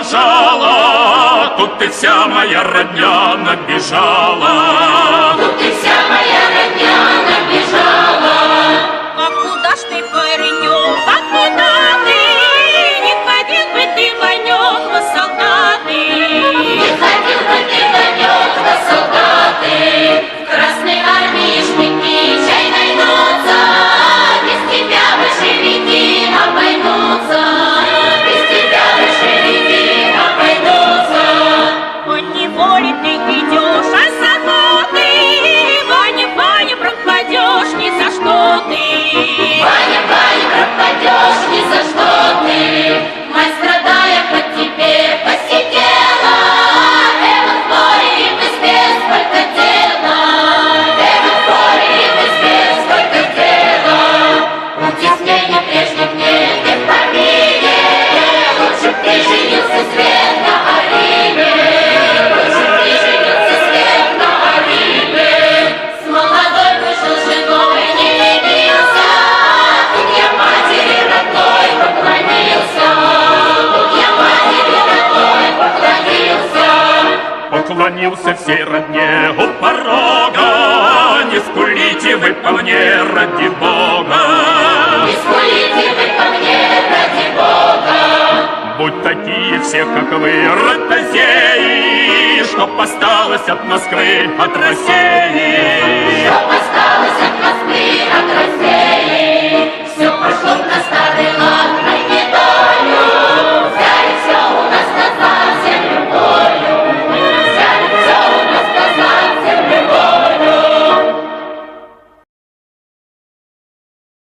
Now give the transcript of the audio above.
провожала, тут и вся моя родня набежала. Тут и вся моя родня набежала. А куда ж ты, паренек, а куда ты? Не ходил бы ты, Ванек, во солдаты. Не ходил бы ты, Ванек, во солдаты. В Красной армии шпики чай найдутся. Без тебя большевики обойдутся. Без тебя большевики обойдутся. По неволе ты идешь, а заботы, Ваня, Ваня, пропадешь ни за что ты. Ваня, Ваня, пропадешь ни за что ты. Мать, страдая по тебе, посидела. Эва, в горе и в избе сколько дела. Эва, в горе и в избе сколько дела. Утеснение прежних нет и в помине. Лучше б ты женился, свет, на Арине. Лучше б ты женился, свет, на Арине. С молодой вышел женой, не ленился. Тут я матери родной поклонился. Тут я матери родной поклонился. Поклонился всей родне у порога. Не скулите вы по мне, ради Бога. Не скулите вы по мне, ради Бога. Будь такие все, как вы, ротозеи, чтоб осталось от Москвы, от России. Чтоб осталось от Москвы, от России. Все пошло на старый лад.